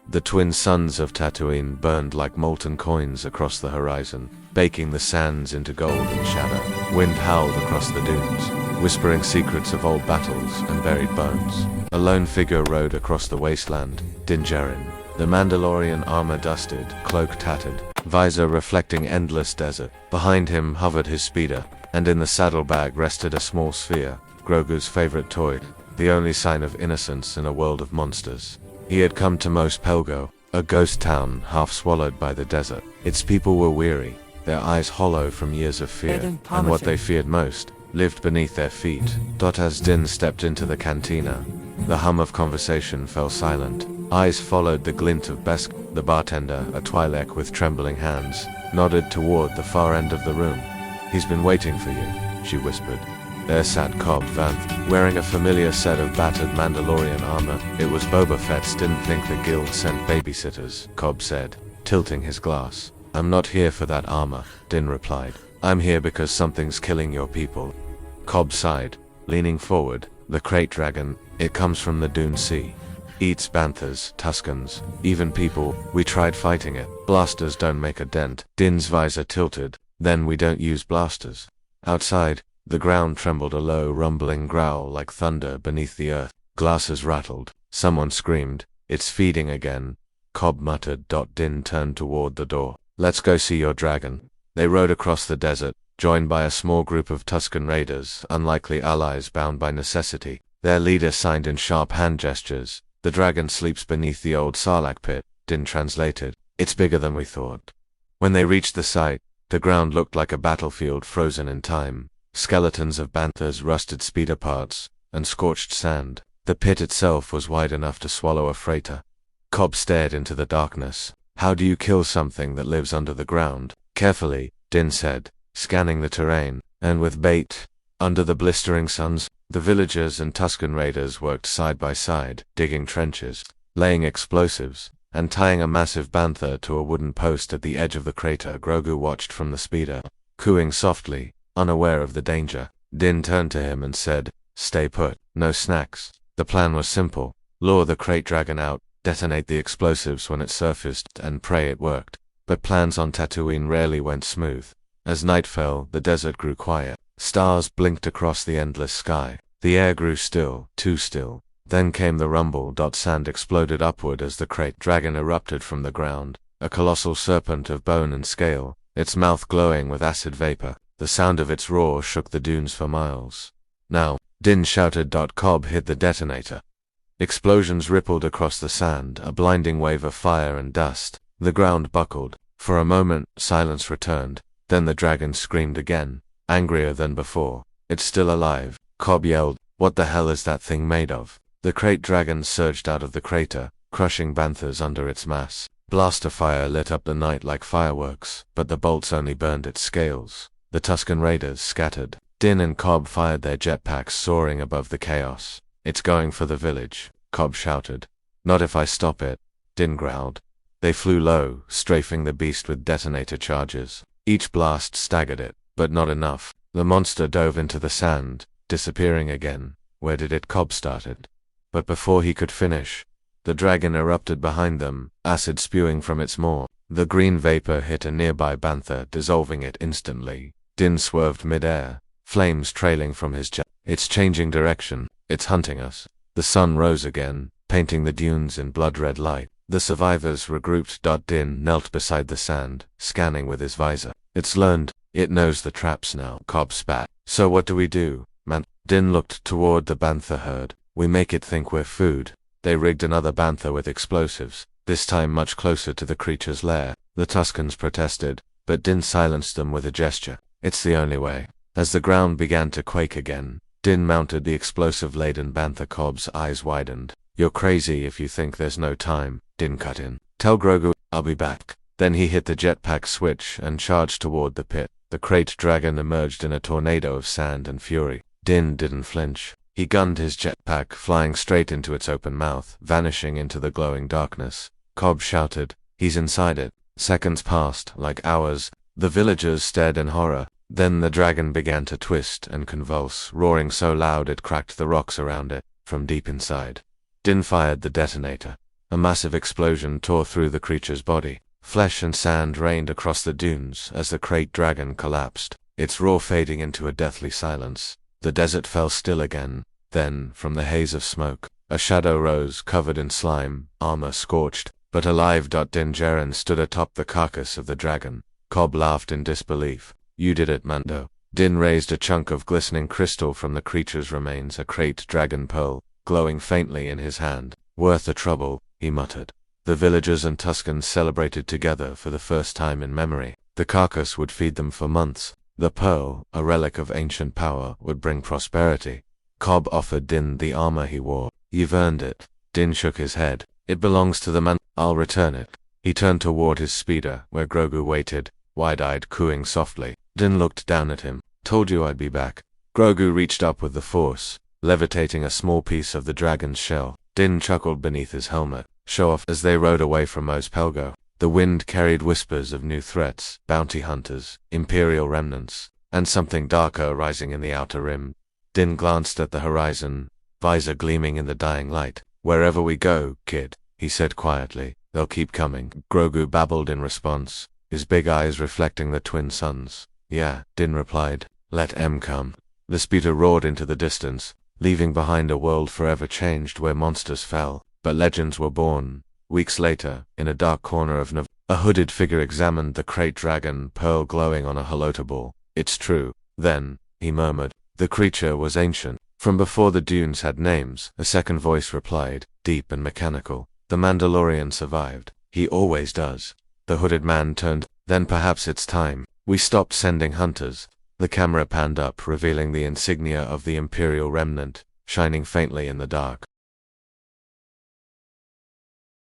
The twin suns of Tatooine burned like molten coins across the horizon, baking the sands into gold and shadow. Wind howled across the dunes, whispering secrets of old battles and buried bones. A lone figure rode across the wasteland, Din Djarin, the Mandalorian armor dusted, cloak tattered, visor reflecting endless desert. Behind him hovered his speeder, and in the saddlebag rested a small sphere, Grogu's favorite toy, the only sign of innocence in a world of monsters. He had come to Mos Pelgo, a ghost town half swallowed by the desert. Its people were weary, their eyes hollow from years of fear, and what they feared most lived beneath their feet. As Din stepped into the cantina, the hum of conversation fell silent. Eyes followed the glint of Besk, the bartender, a Twi'lek with trembling hands, nodded toward the far end of the room. "He's been waiting for you," she whispered. There sat Cobb Vanth, wearing a familiar set of battered Mandalorian armor. "It was Boba Fett's. Didn't think the guild sent babysitters," Cobb said, tilting his glass. "I'm not here for that armor," Din replied. "I'm here because something's killing your people." Cobb sighed, leaning forward. "The crate dragon, it comes from the Dune Sea. Eats banthas, Tuskens, even people. We tried fighting it. Blasters don't make a dent." Din's visor tilted. "Then we don't use blasters." Outside, the ground trembled, a low, rumbling growl like thunder beneath the earth. Glasses rattled. Someone screamed. "It's feeding again," Cobb muttered. Din turned toward the door. "Let's go see your dragon." They rode across the desert, joined by a small group of Tusken raiders, unlikely allies bound by necessity. Their leader signed in sharp hand gestures. "The dragon sleeps beneath the old Sarlacc pit," Din translated. "It's bigger than we thought." When they reached the site, the ground looked like a battlefield frozen in time. Skeletons of banthas, rusted speeder parts, and scorched sand. The pit itself was wide enough to swallow a freighter. Cobb stared into the darkness. "How do you kill something that lives under the ground?" "Carefully," Din said, scanning the terrain, "and with bait." Under the blistering suns, the villagers and Tusken raiders worked side by side, digging trenches, laying explosives, and tying a massive bantha to a wooden post at the edge of the crater. Grogu watched from the speeder, cooing softly, unaware of the danger. Din turned to him and said, "Stay put, no snacks." The plan was simple: lure the crate dragon out, detonate the explosives when it surfaced, and pray it worked. But plans on Tatooine rarely went smooth. As night fell, the desert grew quiet. Stars blinked across the endless sky. The air grew still, too still. Then came the rumble. Sand exploded upward as the crate dragon erupted from the ground, a colossal serpent of bone and scale, its mouth glowing with acid vapor. The sound of its roar shook the dunes for miles. "Now!" Din shouted. Cobb hit the detonator. Explosions rippled across the sand, a blinding wave of fire and dust. The ground buckled. For a moment, silence returned. Then the dragon screamed again, angrier than before. "It's still alive," Cobb yelled. "What the hell is that thing made of?" The crate dragon surged out of the crater, crushing banthas under its mass. Blaster fire lit up the night like fireworks, but the bolts only burned its scales. The Tusken raiders scattered. Din and Cobb fired their jetpacks, soaring above the chaos. "It's going for the village," Cobb shouted. "Not if I stop it," Din growled. They flew low, strafing the beast with detonator charges. Each blast staggered it, but not enough. The monster dove into the sand, disappearing again. "Where did it?" Cobb started. But before he could finish, the dragon erupted behind them, acid spewing from its maw. The green vapor hit a nearby bantha, dissolving it instantly. Din swerved mid-air, flames trailing from his jet. "It's changing direction. It's hunting us." The sun rose again, painting the dunes in blood-red light. The survivors regrouped. Din knelt beside the sand, scanning with his visor. "It's learned. It knows the traps now," Cobb spat. "So what do we do, man?" Din looked toward the bantha herd. "We make it think we're food." They rigged another bantha with explosives, this time much closer to the creature's lair. The Tuskens protested, but Din silenced them with a gesture. "It's the only way." As the ground began to quake again, Din mounted the explosive-laden bantha. Cobb's eyes widened. "You're crazy if you think there's no time," Din cut in. "Tell Grogu I'll be back." Then he hit the jetpack switch and charged toward the pit. The crate dragon emerged in a tornado of sand and fury. Din didn't flinch. He gunned his jetpack, flying straight into its open mouth, vanishing into the glowing darkness. Cobb shouted, "He's inside it." Seconds passed, like hours. The villagers stared in horror. Then the dragon began to twist and convulse, roaring so loud it cracked the rocks around it, from deep inside. Din fired the detonator. A massive explosion tore through the creature's body. Flesh and sand rained across the dunes as the great dragon collapsed, its roar fading into a deathly silence. The desert fell still again. Then, from the haze of smoke, a shadow rose, covered in slime, armor scorched, but alive. Din Djarin stood atop the carcass of the dragon. Cobb laughed in disbelief. "You did it, Mando." Din raised a chunk of glistening crystal from the creature's remains, a great dragon pearl, glowing faintly in his hand. "Worth the trouble," he muttered. The villagers and Tuscans celebrated together for the first time in memory. The carcass would feed them for months. The pearl, a relic of ancient power, would bring prosperity. Cobb offered Din the armor he wore. "You've earned it." Din shook his head. "It belongs to the man. I'll return it." He turned toward his speeder, where Grogu waited, wide-eyed, cooing softly. Din looked down at him. "Told you I'd be back." Grogu reached up with the Force, levitating a small piece of the dragon's shell. Din chuckled beneath his helmet. "Show off." As they rode away from Mos Pelgo, the wind carried whispers of new threats, bounty hunters, Imperial remnants, and something darker rising in the outer rim. Din glanced at the horizon, visor gleaming in the dying light. "Wherever we go, kid," he said quietly, "they'll keep coming." Grogu babbled in response, his big eyes reflecting the twin suns. "Yeah," Din replied. "Let M come." The speeder roared into the distance, leaving behind a world forever changed where monsters fell, but legends were born. Weeks later, in a dark corner of a hooded figure examined the crate dragon pearl glowing on a halota ball. "It's true." "Then," he murmured, "the creature was ancient. From before the dunes had names," a second voice replied, deep and mechanical. "The Mandalorian survived. He always does." The hooded man turned. "Then perhaps it's time we stopped sending hunters." The camera panned up, revealing the insignia of the Imperial remnant, shining faintly in the dark.